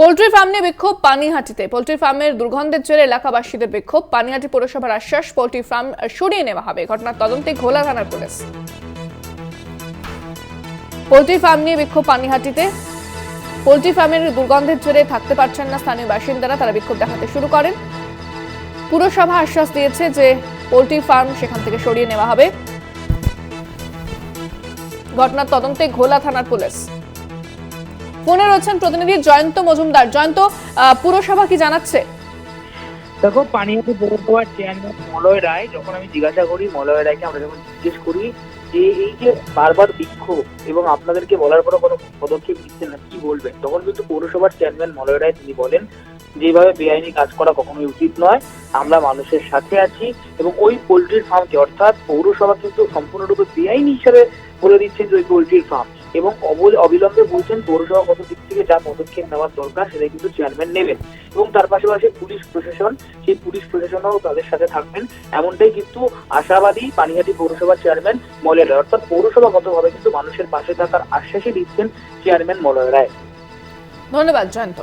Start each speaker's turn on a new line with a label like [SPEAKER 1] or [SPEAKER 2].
[SPEAKER 1] Poultry farm নিয়ে বিক্ষোভ পানিহাটিতে। Poultry ফার্মের দুর্গন্ধের জেরে এলাকাবাসীদের বিক্ষোভ। পানিহাটি পৌরসভার আশ্বাস, পোল্ট্রি ফার্ম সরিয়ে নেওয়া হবে। ঘটনার তদন্তে ঘোলা থানার পুলিশ। পোল্ট্রি ফার্ম নিয়ে বিক্ষোভ পানিহাটিতে। পোল্ট্রি ফার্মের দুর্গন্ধের জেরে থাকতে পারছেন না স্থানীয় বাসিন্দারা, তারা বিক্ষোভ দেখাতে শুরু করেন। পুরসভা আশ্বাস দিয়েছে যে পোল্ট্রি ফার্ম সেখান থেকে সরিয়ে নেওয়া হবে। ঘটনার তদন্তে ঘোলা থানার পুলিশ। ফোনে রয়েছেন প্রতিনিধি জয়ন্ত মজুমদার। জয়ন্ত, পুরসভা কি জানাচ্ছে?
[SPEAKER 2] দেখো, পানিহাটি পৌরসভার চেয়ারম্যান মলয় রায়, যখন আমি জিজ্ঞাসা করি মলয় রায়কে, আমরা যখন জিজ্ঞেস করি যে এই যে বারবার বিক্ষোভ এবং আপনাদেরকে বলার পরে কোনো পদক্ষেপ নিচ্ছেন না, কি বলবেন, তখন কিন্তু পৌরসভার চেয়ারম্যান মলয় রায় তিনি বলেন যেভাবে বেআইনি কাজ করা কখনোই উচিত নয়, আমরা মানুষের সাথে আছি এবং ওই পোল্ট্রির ফার্মকে, অর্থাৎ পৌরসভা কিন্তু সম্পূর্ণরূপে বেআইনি হিসাবে বলে দিচ্ছেন যে ওই পোল্ট্রির ফার্ম, এবং অবিলম্বে বলছেন পৌরসভা কত দিক থেকে যা পদক্ষেপ নেওয়ার দরকার সেটা কিন্তু চেয়ারম্যান নেবেন, এবং তার পাশাপাশি পুলিশ প্রশাসন, সেই পুলিশ প্রশাসনও তাদের সাথে থাকবেন, এমনটাই কিন্তু আশাবাদী পানিহাটি পৌরসভার চেয়ারম্যান মলয় রায়। অর্থাৎ পৌরসভাগতভাবে কিন্তু মানুষের পাশে থাকার আশ্বাসই দিচ্ছেন চেয়ারম্যান মলয় রায়।
[SPEAKER 1] ধন্যবাদ জয়ন্ত।